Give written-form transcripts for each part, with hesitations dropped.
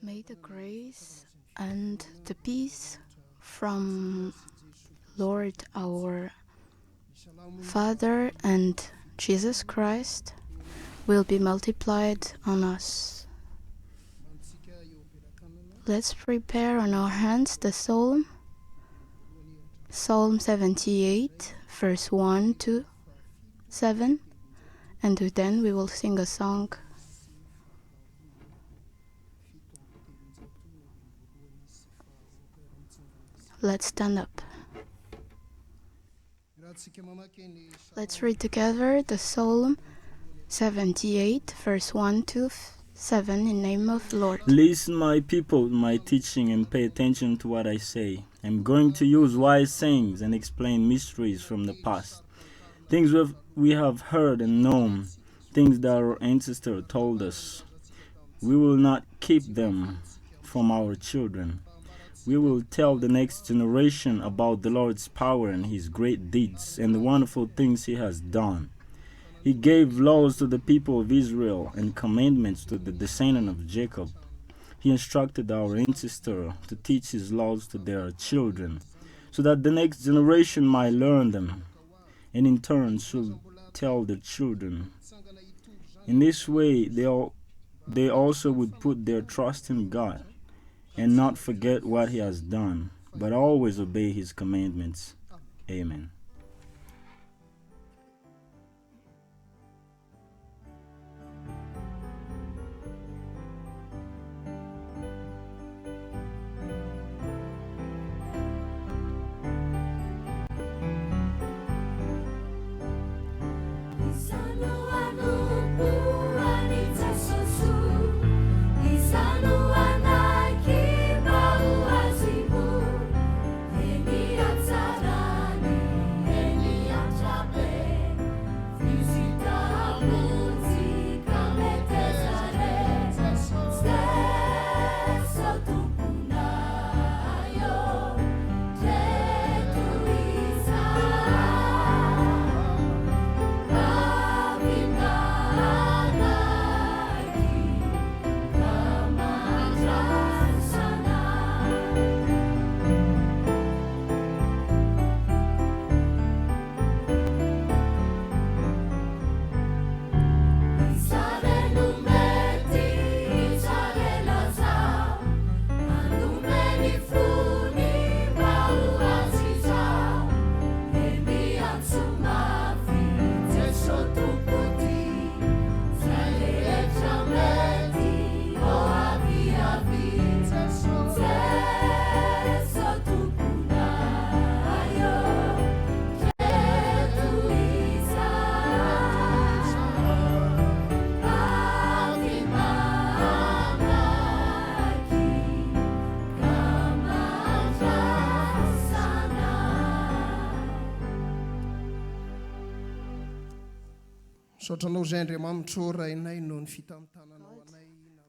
May the grace and the peace from Lord our Father and Jesus Christ will be multiplied on us. Let's prepare on our hands the Psalm 78, verse 1 to 7, and then we will sing a song. Let's stand up. Let's read together the Psalm 78, verse 1 to 7, in the name of the Lord. Listen, my people, to my teaching, and pay attention to what I say. I'm going to use wise sayings and explain mysteries from the past. Things we have heard and known, things that our ancestors told us. We will not keep them from our children. We will tell the next generation about the Lord's power and his great deeds and the wonderful things he has done. He gave laws to the people of Israel and commandments to the descendant of Jacob. He instructed our ancestors to teach his laws to their children, so that the next generation might learn them, and in turn should tell their children. In this way, they also would put their trust in God and not forget what he has done, but always obey his commandments. Amen.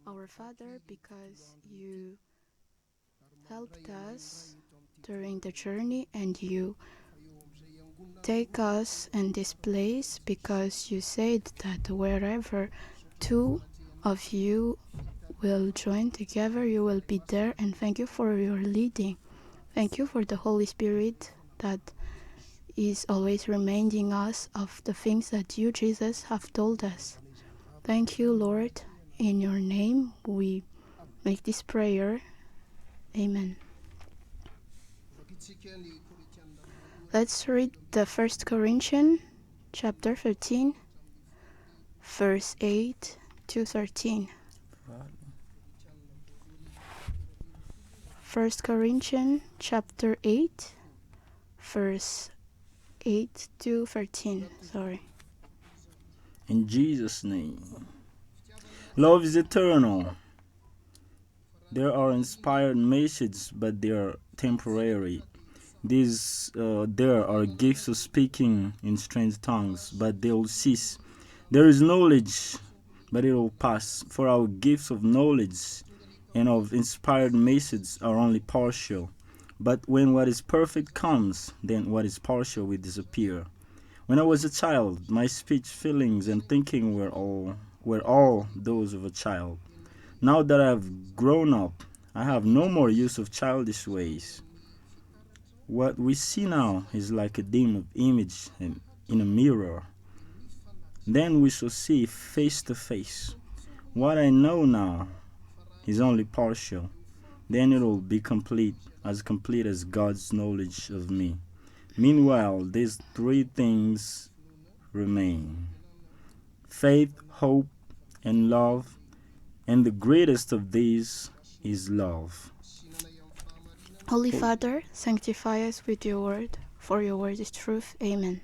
Our Father, because you helped us during the journey and you take us in this place, because you said that wherever two of you will join together, you will be there. And thank you for your leading. Thank you for the Holy Spirit that is always reminding us of the things that you, Jesus, have told us. Thank you, Lord. In your name, we make this prayer. Amen. Let's read the 1 Corinthians chapter 13, verse 8 to 13. 1 Corinthians chapter 8, verse 8 to 13. In Jesus' name. Love is eternal. There are inspired messages, but they are temporary. There are gifts of speaking in strange tongues, but they will cease. There is knowledge, but it will pass. For our gifts of knowledge and of inspired messages are only partial. But when what is perfect comes, then what is partial will disappear. When I was a child, my speech, feelings, and thinking were all those of a child. Now that I've grown up, I have no more use of childish ways. What we see now is like a dim image in a mirror. Then we shall see face to face. What I know now is only partial. Then it will be complete as God's knowledge of me. Meanwhile, these three things remain: faith, hope, and love, and the greatest of these is love. Holy Father, sanctify us with your word, for your word is truth. Amen.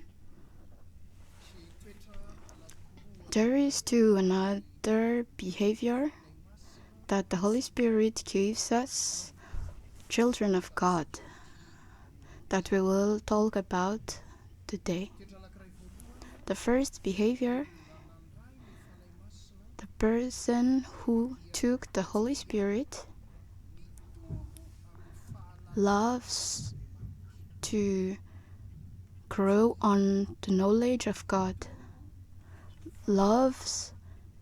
There is too another behavior that the Holy Spirit gives us, children of God, that we will talk about today. The first behavior, the person who took the Holy Spirit loves to grow on the knowledge of God, loves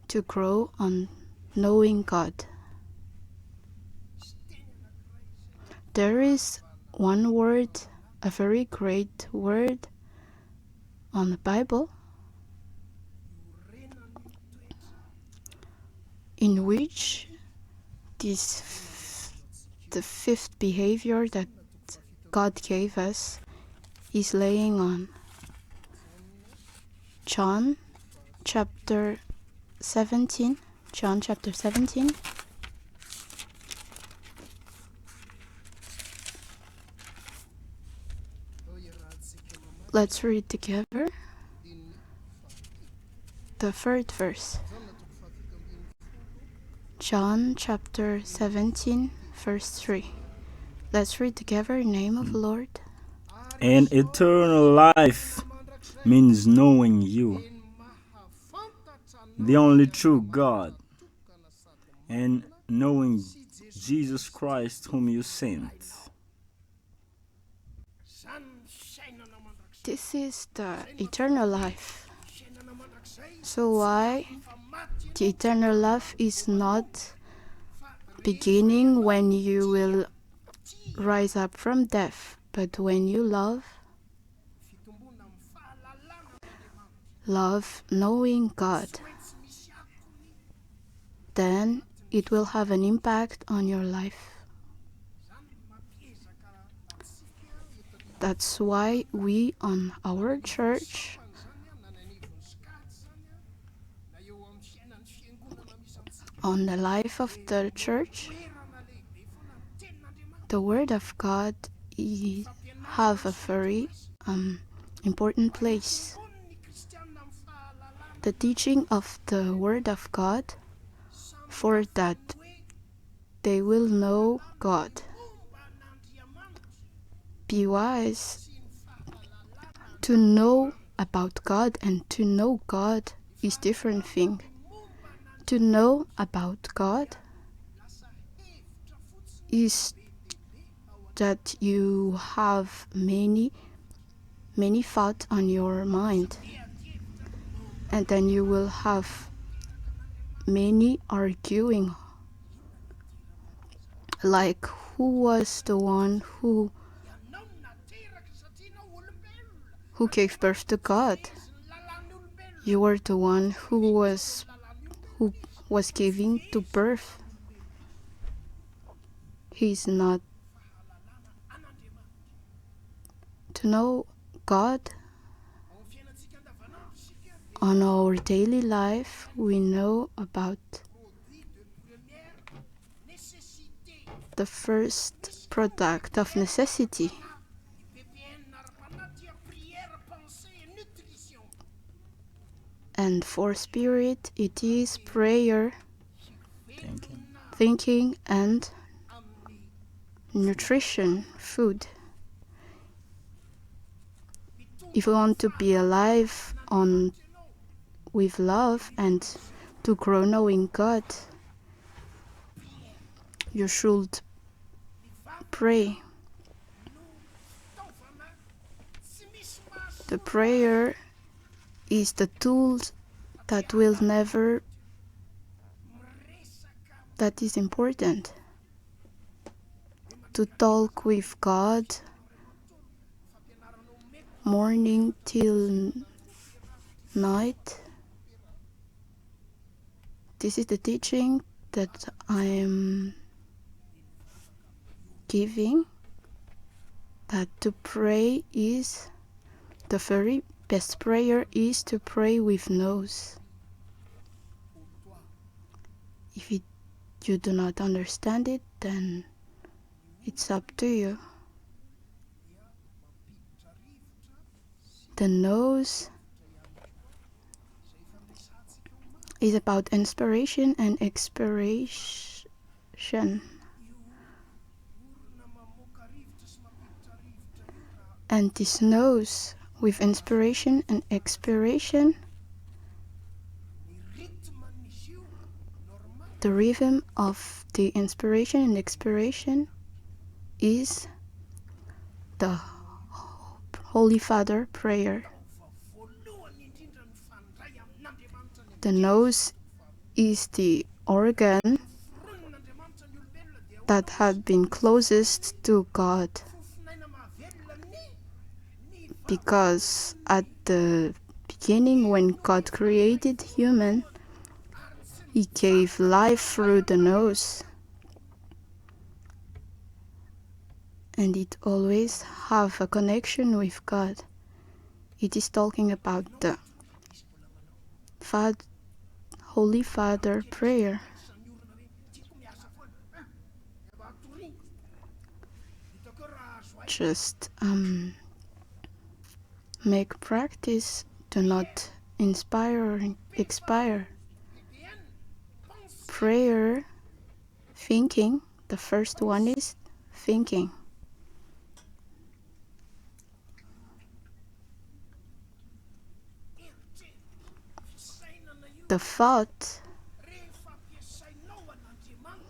to grow on knowing God. There is one word, a very great word on the Bible, in which the fifth behavior that God gave us is laying on. John chapter 17. John chapter 17. Let's read together the third verse. John chapter 17, verse 3. Let's read together in the name of the Lord. And eternal life means knowing you, the only true God, and knowing Jesus Christ whom you sent. This is the eternal life. So why the eternal life is not beginning when you will rise up from death, but when you love knowing God, then it will have an impact on your life. That's why we on our church on the life of the church, the Word of God have a very important place. The teaching of the Word of God, for that they will know God. Be wise. To know about God and to know God is different thing. To know about God is that you have many thoughts on your mind, and then you will have many arguing, like who was the one who gave birth to God. You were the one who was giving to birth. He's not. To know God on our daily life, we know about the first product of necessity. And for spirit, it is prayer, thinking, and nutrition, food. If we want to be alive with love and to grow knowing God, you should pray. The prayer is the tool that will never that is important. To talk with God morning till night. This is the teaching that I am giving, that to pray is the very best prayer is to pray with nose. If you do not understand it, then it's up to you. The nose is about inspiration and expiration. And this nose with inspiration and expiration, the rhythm of the inspiration and expiration is the Holy Father prayer. The nose is the organ that had been closest to God, because at the beginning, when God created human, He gave life through the nose, and it always have a connection with God. It is talking about the Holy Father prayer. Just make practice, do not inspire or expire. Prayer, thinking, the first one is thinking. The thought,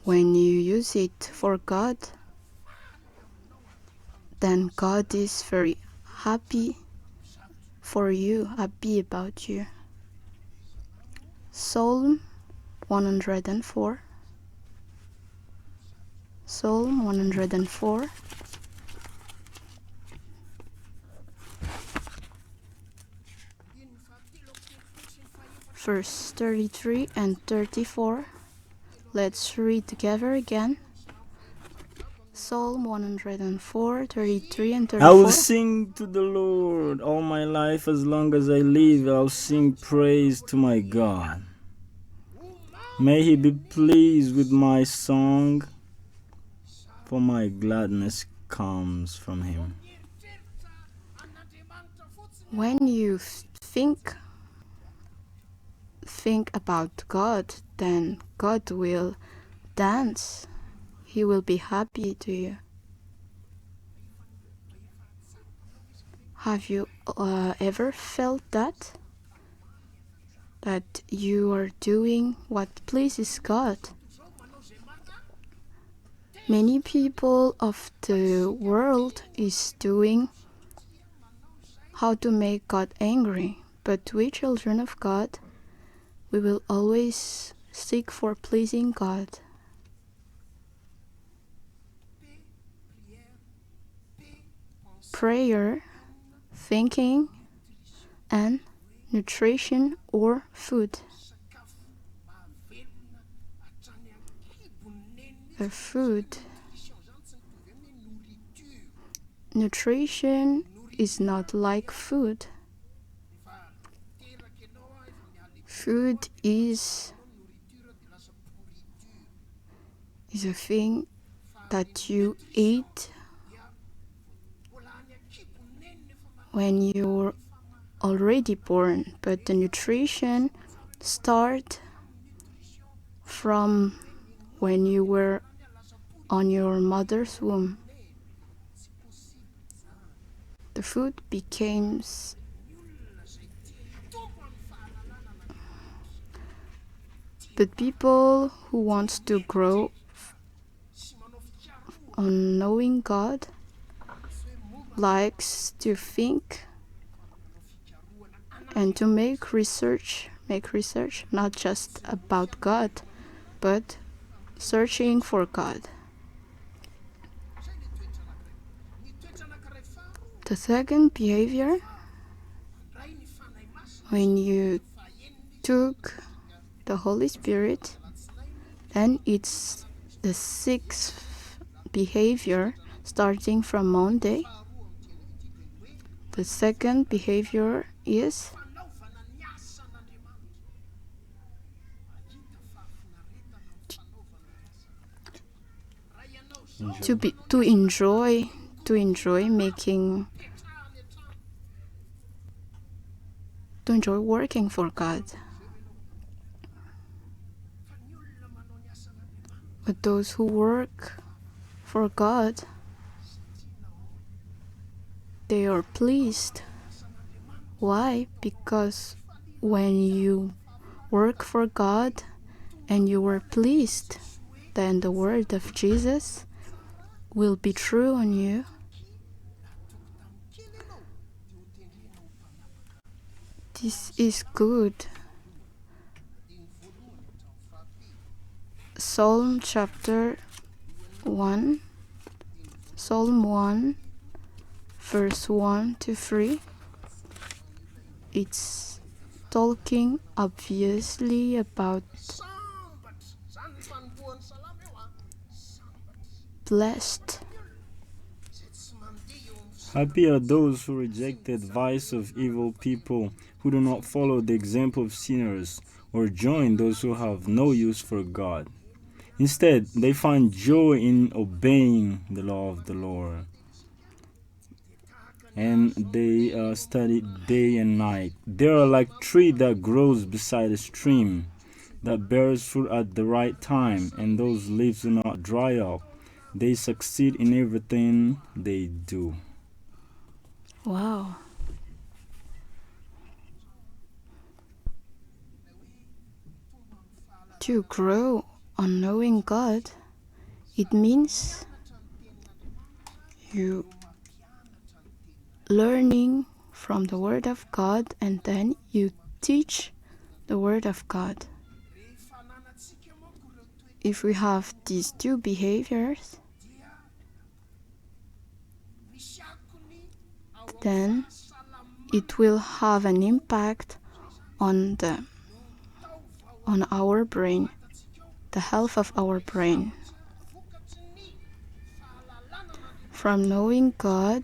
when you use it for God, then God is very happy for you, happy about you. Psalm 104. Psalm 104. Verse 33 and 34. Let's read together again. Psalm 104, 33 and 34. I will sing to the Lord all my life. As long as I live, I'll sing praise to my God. May He be pleased with my song, for my gladness comes from Him. When you think about God, then God will dance. He will be happy to you. Have you ever felt that? That you are doing what pleases God? Many people of the world is doing how to make God angry, but we children of God, we will always seek for pleasing God. Prayer, thinking, and nutrition or food. The food. Nutrition is not like food. Food is a thing that you eat when you're already born, but the nutrition starts from when you were on your mother's womb. The food becomes but people who want to grow on knowing God likes to think and to make research not just about God, but searching for God. The second behavior, when you took the Holy Spirit, then it's the sixth behavior starting from Monday. The second behavior is to enjoy working for God. But those who work for God, they are pleased. Why? Because when you work for God and you are pleased, then the word of Jesus will be true on you. This is good. Psalm 1, verse 1 to 3. It's talking obviously about blessed. Happy are those who reject the advice of evil people, who do not follow the example of sinners, or join those who have no use for God. Instead, they find joy in obeying the law of the Lord, and they study day and night. They are like a tree that grows beside a stream, that bears fruit at the right time, and those leaves do not dry up. They succeed in everything they do. Wow. To grow on knowing God, it means you learning from the Word of God and then you teach the Word of God. If we have these two behaviors, then it will have an impact on our brain, the health of our brain. From knowing God,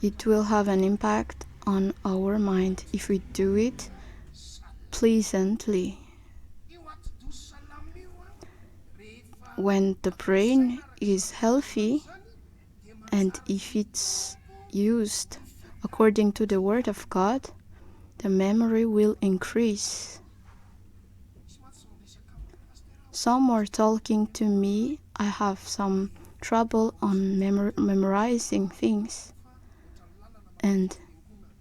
it will have an impact on our mind if we do it pleasantly. When the brain is healthy and if it's used according to the Word of God, the memory will increase. Some were talking to me, I have some trouble on memorizing things. And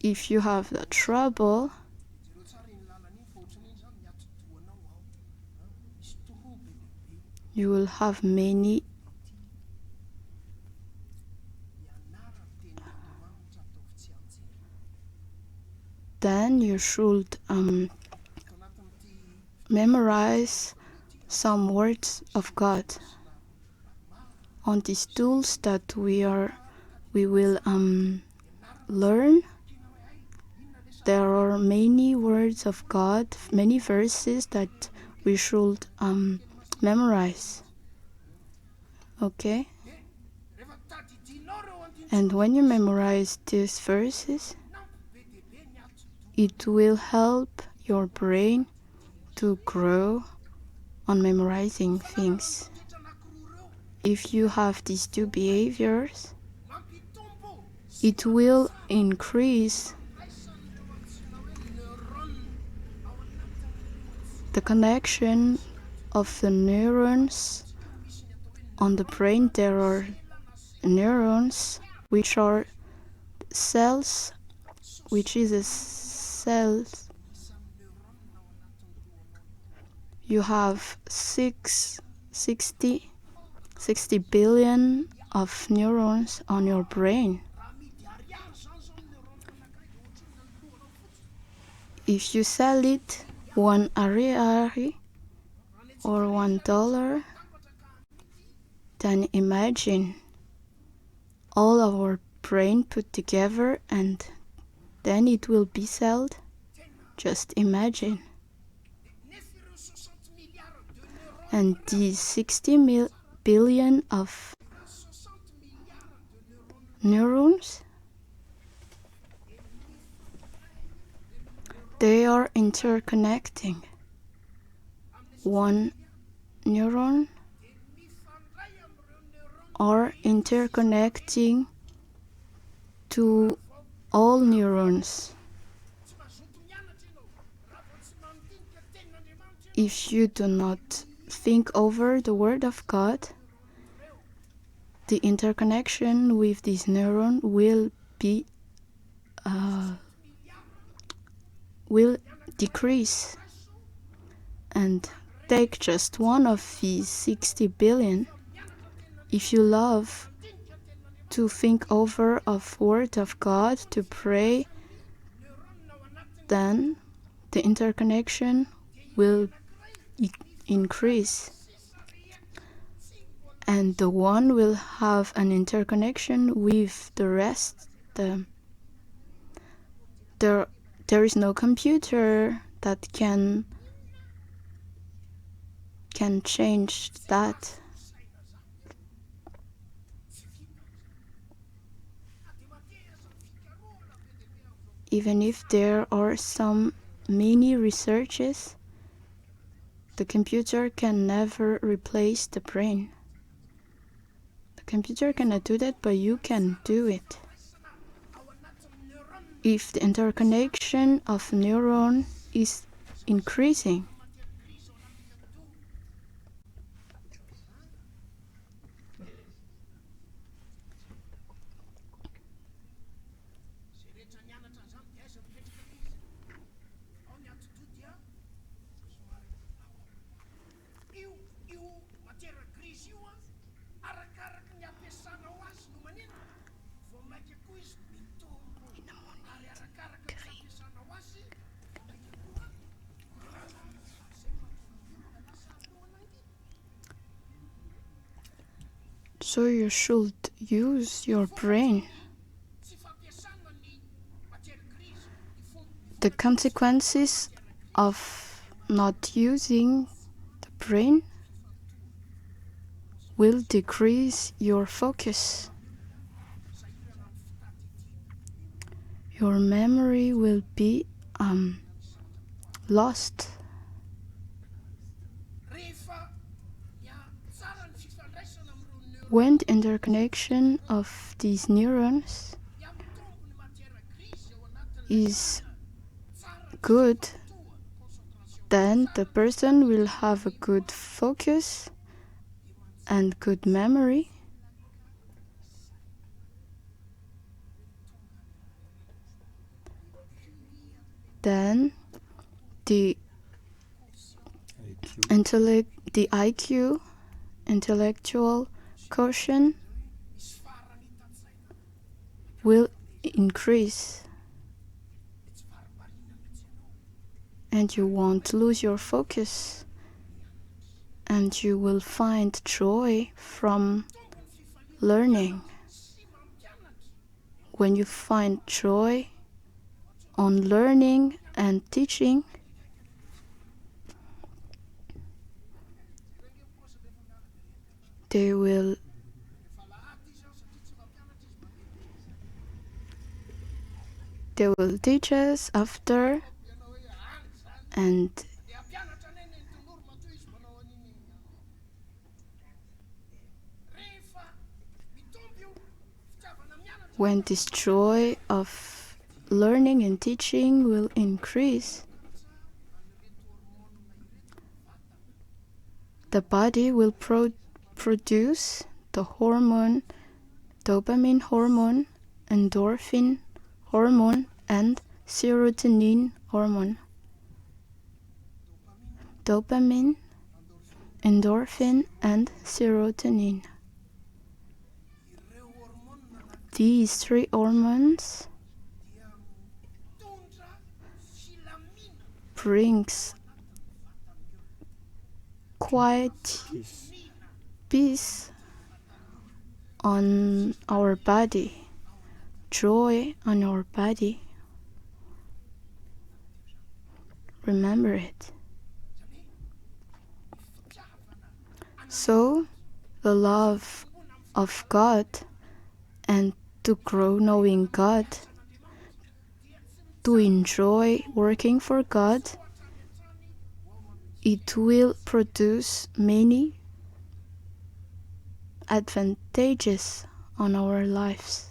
if you have the trouble, you will have many then you should memorize some words of God. On these tools that we will learn, there are many words of God, many verses that we should memorize. Okay? And when you memorize these verses, it will help your brain to grow on memorizing things. If you have these two behaviors, it will increase the connection of the neurons on the brain. There are neurons which are cells, which is a cell. You have 60 billion of neurons on your brain. If you sell it one area, or $1, then imagine all our brain put together and then it will be sold. Just imagine. And these 60 billion of neurons, they are interconnecting. One neuron are interconnecting to all neurons. If you do not think over the Word of God, the interconnection with this neuron will decrease. And take just one of these 60 billion. If you love to think over of Word of God, to pray, then the interconnection will increase. And the one will have an interconnection with the rest. There is no computer that can change that. Even if there are some many researches, the computer can never replace the brain. The computer cannot do that, but you can do it. If the interconnection of neuron is increasing, so you should use your brain. The consequences of not using the brain will decrease your focus. Your memory will be lost. When the interconnection of these neurons is good, then the person will have a good focus and good memory. Then the IQ, intellectual quotient, will increase. And you won't lose your focus. And you will find joy from learning. When you find joy on learning and teaching, they will teach us after, and when this joy of learning and teaching will increase, the body will produce the hormone, dopamine hormone, endorphin hormone, and serotonin hormone. Dopamine, endorphin, and serotonin. These three hormones brings quiet peace on our body, joy on our body. Remember it. So, the love of God and to grow knowing God, to enjoy working for God, it will produce many advantages on our lives.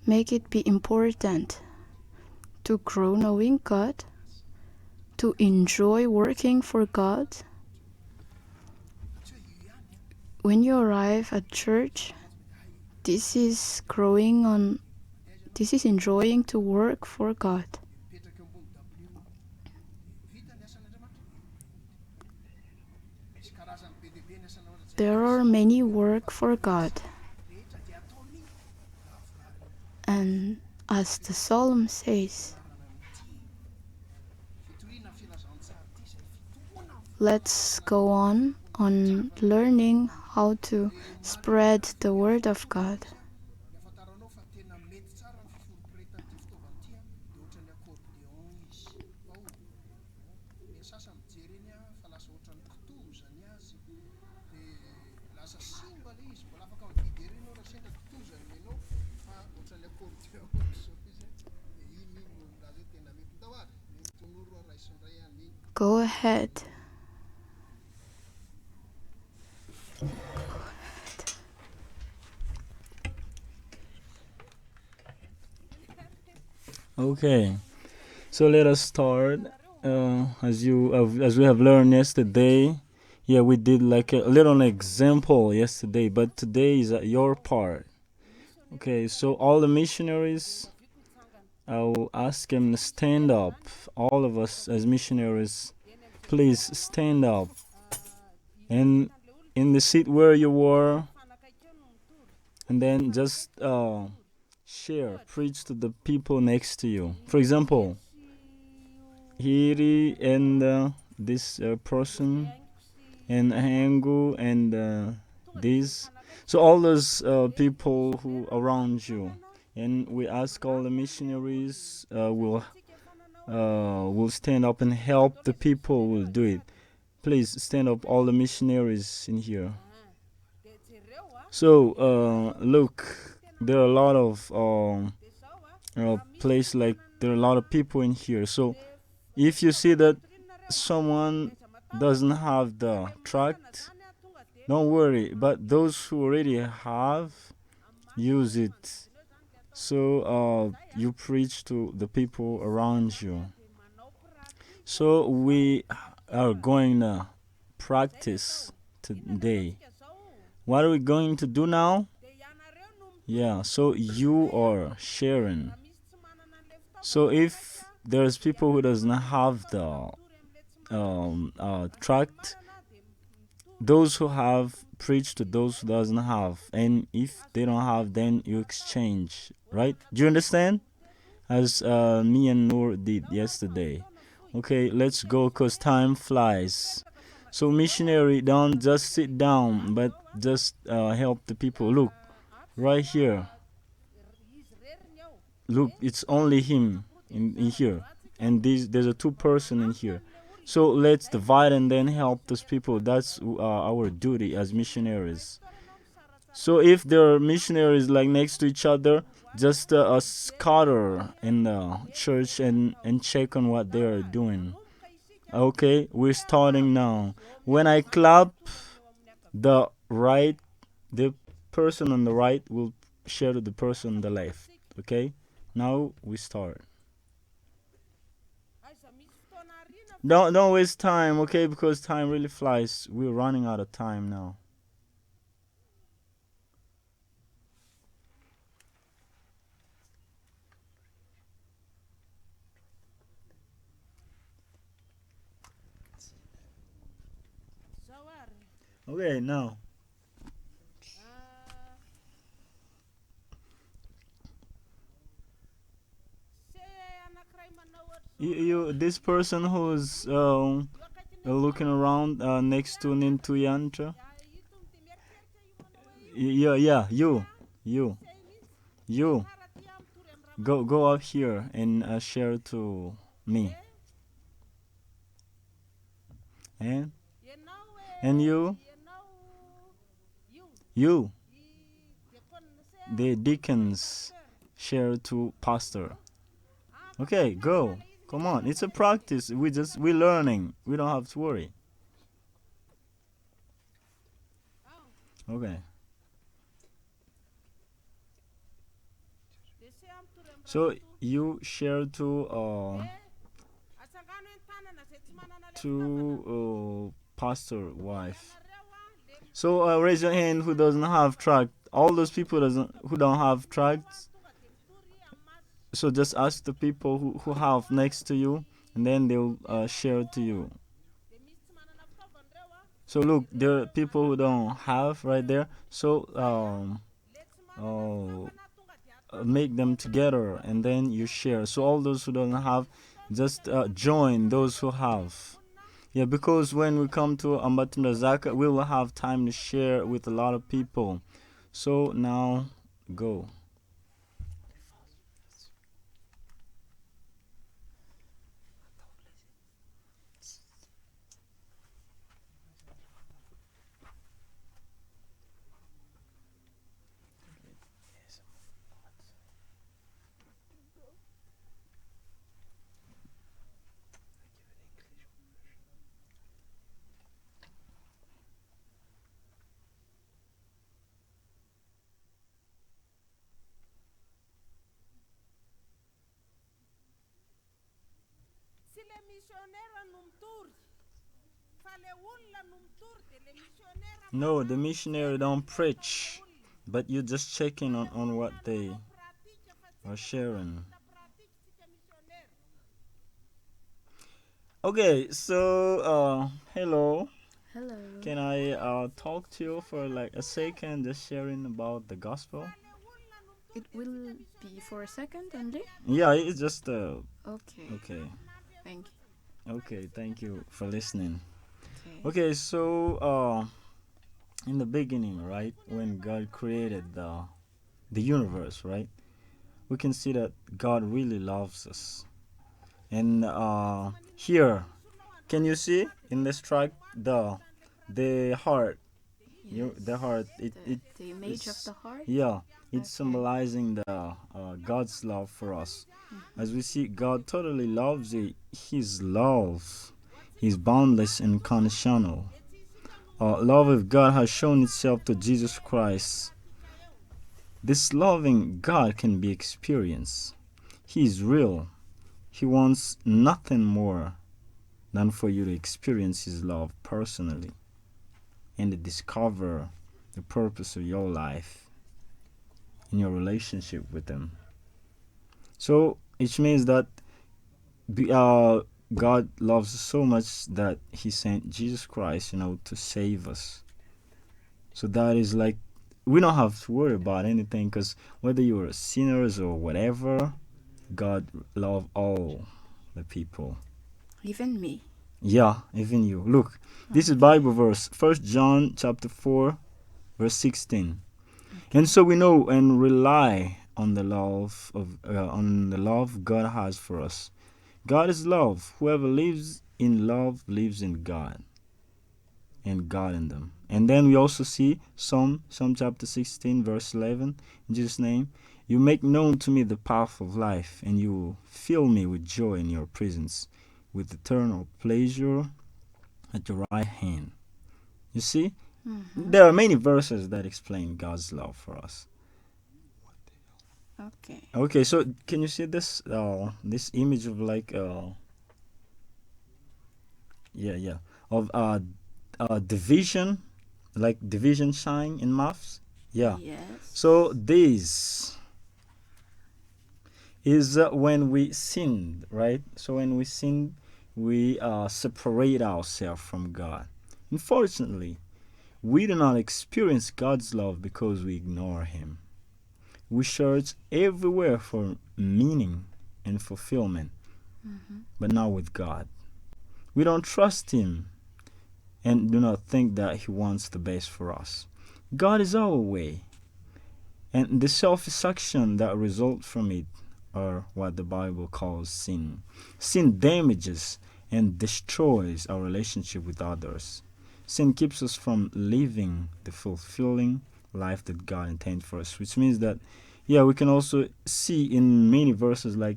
Make it be important to grow knowing God, to enjoy working for God. When you arrive at church, this is enjoying to work for God. There are many work for God. And as the psalm says, let's go on learning how to spread the word of God. Go ahead. Okay, so let us start. As we have learned yesterday, yeah, we did like a little example yesterday, but today is your part. Okay, so all the missionaries, I will ask them to stand up. All of us as missionaries, please stand up. And in the seat where you were, and then just share, preach to the people next to you. For example, Hiri and this person, and Hangu and this. So all those people who around you, and we ask all the missionaries will stand up and help the people will do it. Please stand up, all the missionaries in here. So look, there are a lot of place, like there are a lot of people in here. So if you see that someone doesn't have the tract, don't worry. But those who already have, use it. So you preach to the people around you. So we are going to practice today. What are we going to do now? Yeah, so you are sharing. So if there's people who does not have the tract, those who have preach to those who doesn't have, and if they don't have, then you exchange, right? Do you understand? As me and Noor did yesterday. Okay, let's go, cause time flies. So missionary, don't just sit down, but just help the people. Look, right here. Look, it's only him in here, and there's a two-person in here. So let's divide and then help those people. That's our duty as missionaries. So if there are missionaries like next to each other, just scatter in the church and check on what they are doing. Okay, we're starting now. When I clap, the person on the right will share to the person on the left. Okay, now we start. Don't waste time, okay? Because time really flies. We're running out of time now. Okay, now. You this person who's looking around next to Nintuyantra. Yeah, yeah, you, you. Go up here and share to me. And you, you, the deacons share to pastor. Okay, go. Come on, it's a practice. We're learning. We don't have to worry. Okay. So you share to pastor wife. So raise your hand who doesn't have tract. All those people doesn't who don't have tracts. So just ask the people who have next to you, and then they'll share to you. So look, there are people who don't have right there. So oh, make them together, and then you share. So all those who don't have, just join those who have. Yeah, because when we come to Ambatunda Zaka, we will have time to share with a lot of people. So now, go. No, the missionary don't preach, but you just checking on what they are sharing. Okay, so hello. Hello. Can I talk to you for like a second, just sharing about the gospel? It will be for a second only? Yeah, it's just Okay. okay. Thank Okay, thank you for listening. you. Okay. Okay, so in the beginning, right, when God created the universe, right, we can see that God really loves us. And here, can you see in this track the heart? You Yes. the heart. The image of It's the heart? yeah. It's Okay. symbolizing the God's love for us. As we see, God totally loves it. His love is boundless and conditional. Love of God has shown itself to Jesus Christ. This loving God can be experienced. He is real. He wants nothing more than for you to experience His love personally and to discover the purpose of your life in your relationship with Him. So it means that God loves us so much that He sent Jesus Christ, to save us. So that is like we don't have to worry about anything because whether you're sinners or whatever, God love all the people. Even me. Yeah, even you. Look, this is Okay. Bible verse, 1 John chapter 4, verse 16. Okay. And so we know and rely on the love God has for us. God is love. Whoever lives in love lives in God, and God in them. And then we also see Psalm chapter 16, verse 11. In Jesus' name, you make known to me the path of life, and you will fill me with joy in your presence, with eternal pleasure at your right hand. You see, there are many verses that explain God's love for us. Okay. Okay, so can you see this image of like yeah of division, like division sign in maths? Yeah. Yes. So this is when we sinned, right? So when we sin, we separate ourselves from God. Unfortunately, we do not experience God's love because we ignore Him. We search everywhere for meaning and fulfillment, but not with God. we don't trust Him and do not think that He wants the best for us. God is our way, and the selfish action that results from it are what the Bible calls sin. Sin damages and destroys our relationship with others. Sin keeps us from living the fulfilling life that God intended for us, which means that, yeah, we can also see in many verses, like,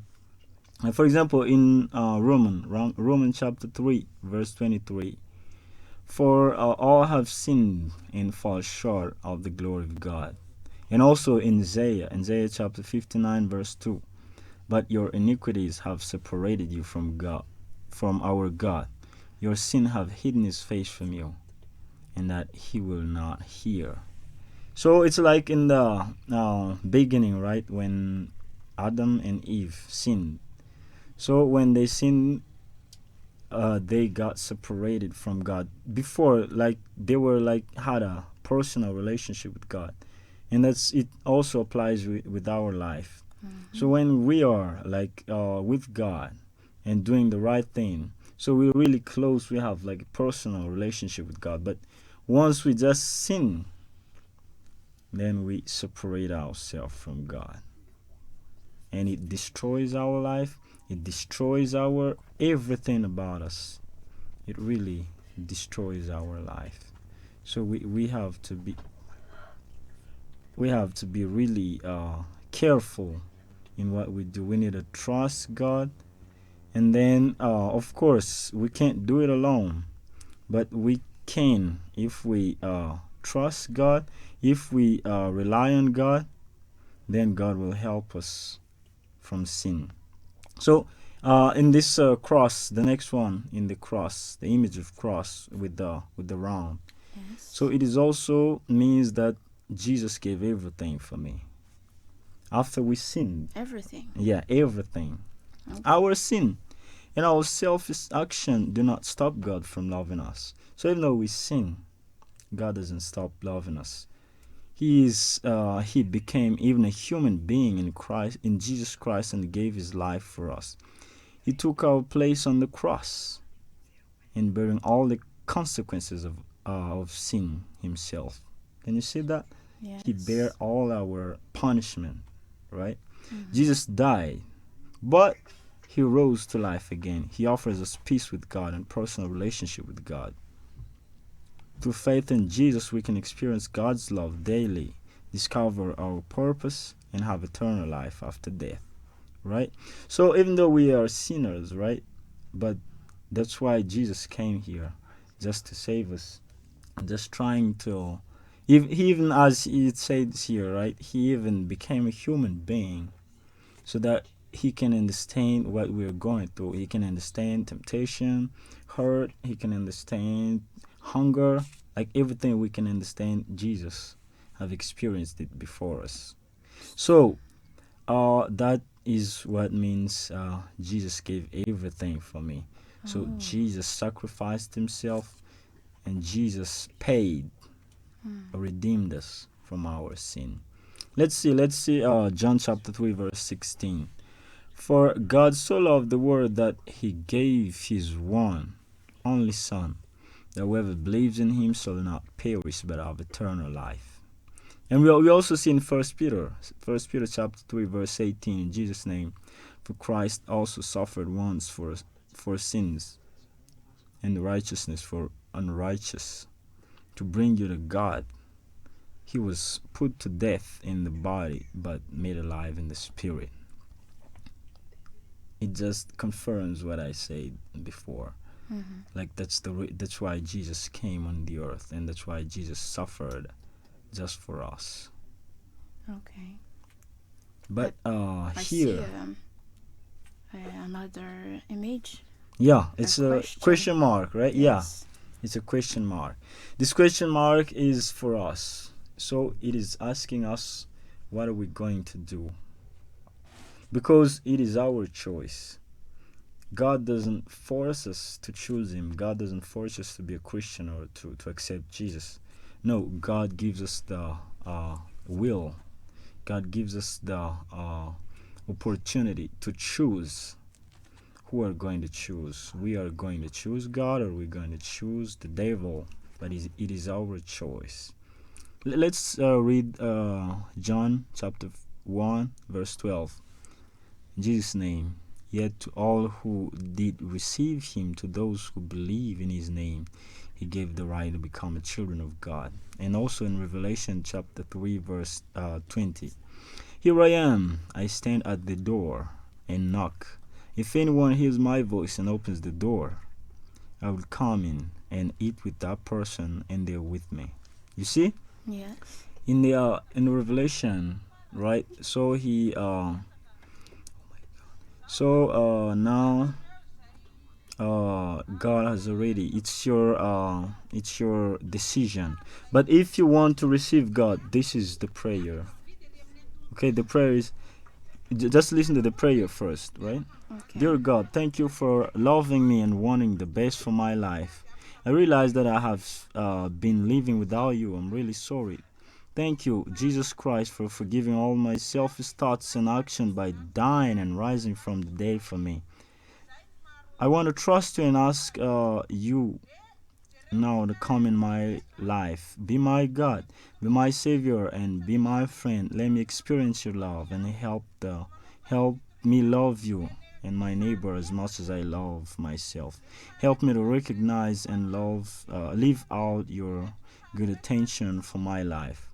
for example, in Romans chapter 3, verse 23, for all have sinned and fall short of the glory of God. And also in Isaiah chapter 59, verse 2, but your iniquities have separated you from God, from our God. Your sin have hidden His face from you, and that He will not hear. So it's like in the beginning, right, when Adam and Eve sinned. So when they sinned, they got separated from God. Before, like, they were like had a personal relationship with God, and that's it. Also applies with our life. So when we are like with God and doing the right thing, so we're really close. We have like a personal relationship with God. But once we just sin, then we separate ourselves from God, and it destroys our life. It destroys our everything about us. It really destroys our life. So we have to be really careful in what we do. We need to trust God, and then of course we can't do it alone, but we can if we trust God, if we rely on God, then God will help us from sin. So in this cross, the next one in the cross, the image of cross with the round. Yes. So it is also means that Jesus gave everything for me. After we sinned, Everything. yeah, everything. Okay. Our sin and our selfish action do not stop God from loving us. So even though we sin, God doesn't stop loving us. He became even a human being in Christ, in Jesus Christ, and gave His life for us. He took our place on the cross, in bearing all the consequences of sin Himself. Can you see that? Yes. He bare all our punishment, right? Mm-hmm. Jesus died, but He rose to life again. He offers us peace with God and personal relationship with God. Through faith in Jesus, we can experience God's love daily, discover our purpose, and have eternal life after death, right? So even though we are sinners, right? But that's why Jesus came here, just to save us. Just trying to, even as it says here, right? He even became a human being so that He can understand what we're going through. He can understand temptation, hurt. He can understand hunger, like everything we can understand. Jesus have experienced it before us. So that is what means Jesus gave everything for me. So Jesus sacrificed Himself, and Jesus paid, redeemed us from our sin. Let's see John chapter 3 verse 16. For God so loved the world that He gave His one only Son, that whoever believes in Him shall not perish but have eternal life. And we also see in First Peter chapter 3 verse 18, in Jesus' name, for Christ also suffered once for sins, and righteousness for unrighteous, to bring you to God. He was put to death in the body, but made alive in the spirit. It just confirms what I said before. Mm-hmm. Like that's why Jesus came on the earth, and that's why Jesus suffered just for us. Okay. But I here, see another image. yeah, it's a question. question mark, right? Yes. Yeah, it's a question mark. This question mark is for us. So it is asking us, what are we going to do? Because it is our choice. God doesn't force us to choose Him. God doesn't force us to be a Christian or to accept Jesus. No, God gives us the will. God gives us the opportunity to choose who are going to choose. We are going to choose God, or we're going to choose the devil. But it is our choice. Let's read John chapter 1, verse 12. In Jesus' name. Yet to all who did receive him, to those who believe in his name, he gave the right to become the children of God. And also in Revelation chapter 3, verse 20. Here I am, I stand at the door and knock. If anyone hears my voice and opens the door, I will come in and eat with that person and they're with me. You see? Yes. In Revelation, right? Now God has already, it's your decision. But if you want to receive God, this is the prayer. Okay, the prayer is, just listen to the prayer first, right? Okay. Dear God, thank you for loving me and wanting the best for my life. I realize that I have been living without you. I'm really sorry. Thank you, Jesus Christ, for forgiving all my selfish thoughts and action by dying and rising from the dead for me. I want to trust you and ask you now to come in my life. Be my God, be my Savior, and be my friend. Let me experience your love and help me love you and my neighbor as much as I love myself. Help me to recognize and live out your good intention for my life.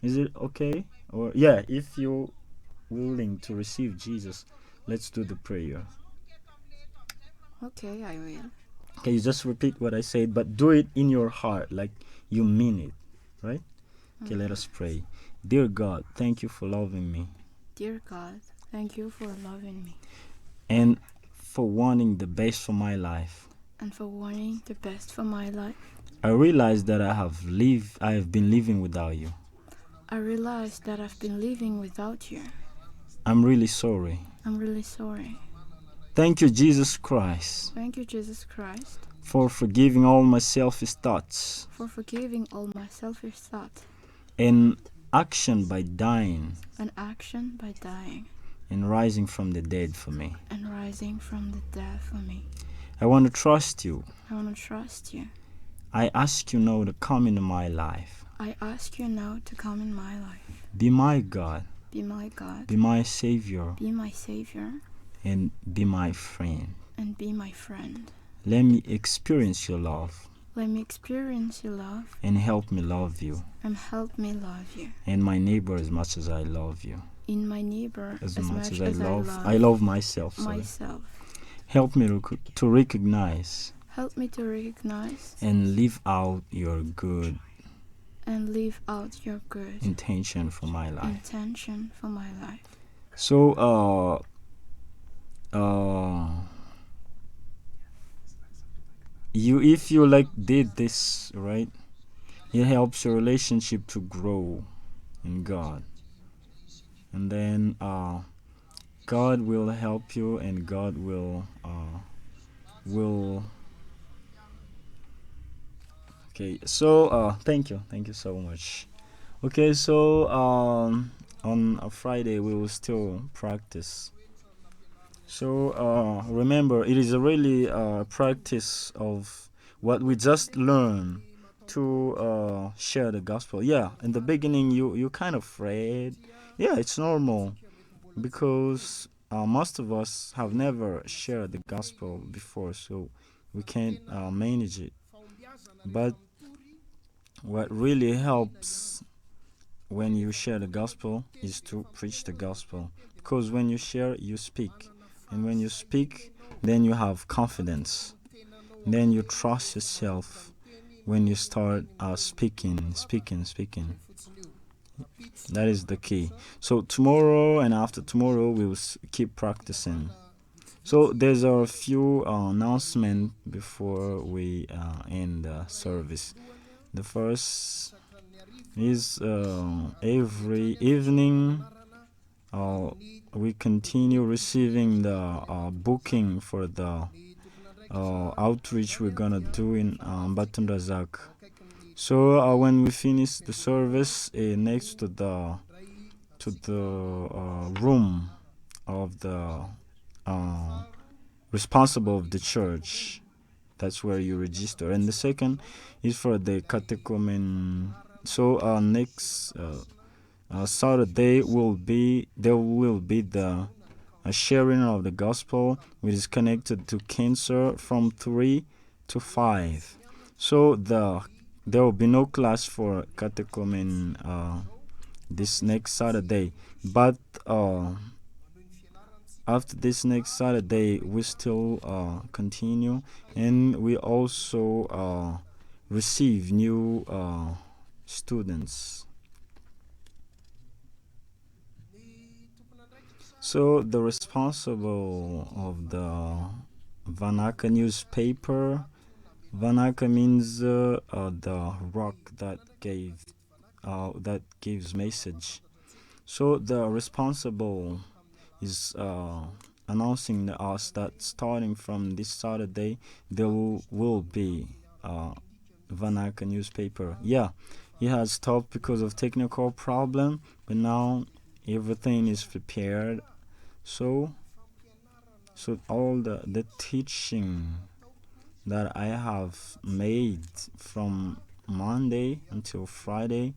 Is it okay? Or yeah, if you're willing to receive Jesus, let's do the prayer. Okay, I will. Okay, you just repeat what I said, but do it in your heart, like you mean it, right? Okay, let us pray. Dear God, thank you for loving me Dear God, thank you for loving me and for wanting the best for my life. and for wanting the best for my life. I realize that I have been living without you. I realize that I've been living without you. I'm really sorry. I'm really sorry. Thank you, Jesus Christ, Thank you, Jesus Christ, for forgiving all my selfish thoughts for forgiving all my selfish thoughts and action by dying and action by dying and rising from the dead for me. and rising from the dead for me. I want to trust you. I want to trust you. I ask you now to come into my life. I ask you now to come in my life. Be my God. Be my God. Be my Savior. Be my Savior. And be my friend. And be my friend. Let me experience your love. Let me experience your love. And help me love you. And help me love you. And my neighbor as much as I love you. In my neighbor as much as I love myself. Myself. Help me to recognize. Help me to recognize. And live out your good. And live out your good intention for my life. Intention for my life. So if you like did this, right, it helps your relationship to grow in God, and then God will help you, and God will okay. So thank you so much. Okay, so on a Friday we will still practice. So remember, it is a really practice of what we just learned to share the gospel. Yeah, in the beginning you kind of afraid. Yeah, it's normal because most of us have never shared the gospel before, so we can't manage it. But what really helps when you share the gospel is to preach the gospel, because when you share, you speak, and when you speak, then you have confidence, then you trust yourself when you start speaking. That is the key. So tomorrow and after tomorrow we will keep practicing. So there's a few announcements before we end the service. The first is every evening we continue receiving the booking for the outreach we're gonna do in Batundazak. So when we finish the service, next to the room of the responsible of the church. That's where you register. And the second is for the catechumen. So next Saturday there will be the sharing of the gospel, which is connected to cancer, from 3 to 5. So there will be no class for catechumen this next Saturday, but after this next Saturday we still continue, and we also receive new students. So the responsible of the Vanaka newspaper, Vanaka means the rock that gives message. So the responsible is announcing to us that starting from this Saturday there will be Vanaka newspaper. Yeah, it has stopped because of technical problem, but now everything is prepared. So all the teaching that I have made from Monday until Friday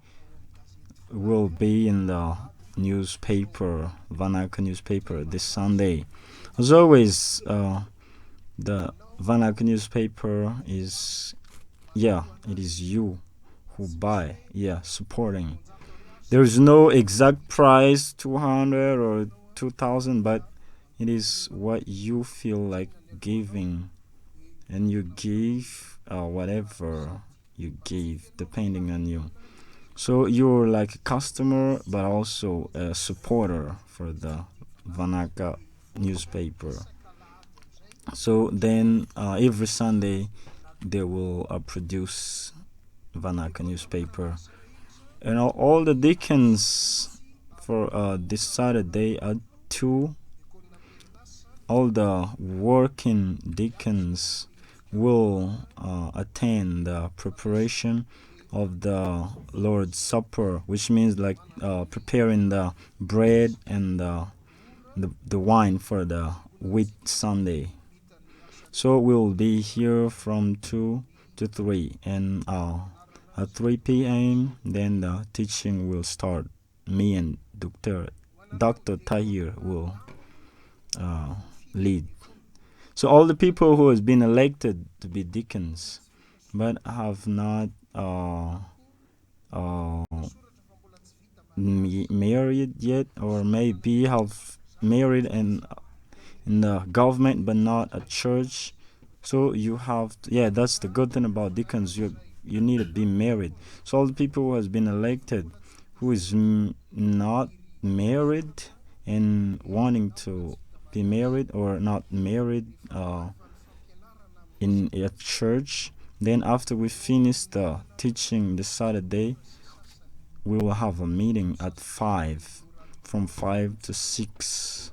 will be in the newspaper, Vanaka newspaper, this Sunday. As always, the Vanaka newspaper is, it is you who buy, supporting. There is no exact price, 200 or 2,000, but it is what you feel like giving, and you give whatever you give, depending on you. So you're like a customer, but also a supporter for the Vanaka newspaper. So then every Sunday they will produce Vanaka newspaper, and all the deacons for this Saturday are 2. All the working deacons will attend the preparation of the Lord's Supper, which means like preparing the bread and the wine for the Wheat Sunday. So we'll be here from 2 to 3, and at 3 p.m. then the teaching will start. Me and Dr. Tahir will lead. So all the people who has been elected to be deacons but have not married yet, or maybe have married in the government but not at church. So you have to, that's the good thing about deacons. You need to be married. So all the people who has been elected who is not married and wanting to be married, or not married in a church, then after we finish the teaching this Saturday, we will have a meeting at 5, from 5 to 6.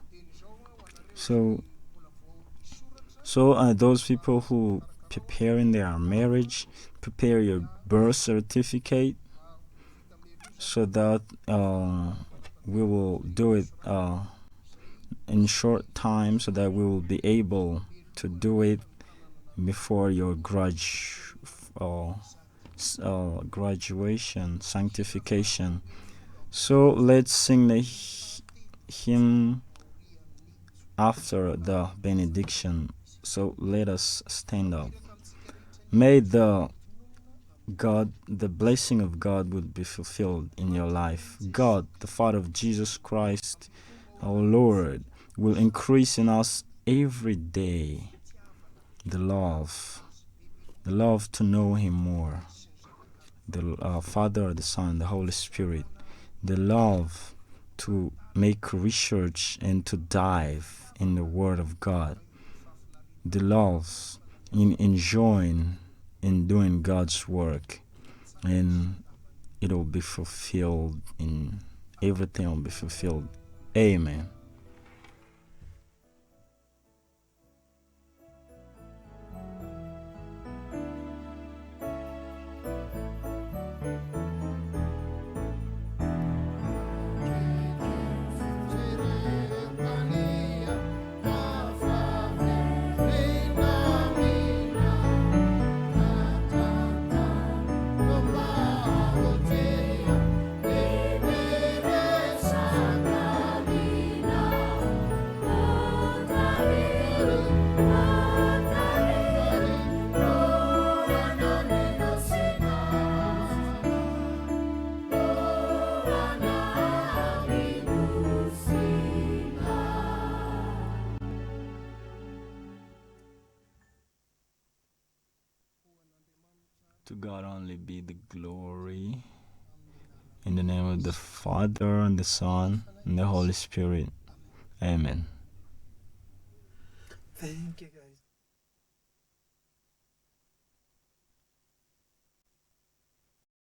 So those people who preparing their marriage, prepare your birth certificate, so that we will do it in short time, so that we will be able to do it before your graduation, sanctification. So let's sing the hymn after the benediction. So let us stand up. May the blessing of God would be fulfilled in your life. God, the Father of Jesus Christ, our Lord, will increase in us every day the love to know Him more. The Father, the Son, the Holy Spirit, the love to make research and to dive in the Word of God, the love in enjoying in doing God's work, and it will be fulfilled. In everything will be fulfilled. Amen. God only be the glory. In the name of the Father, and the Son, and the Holy Spirit. Amen. Thank you, guys.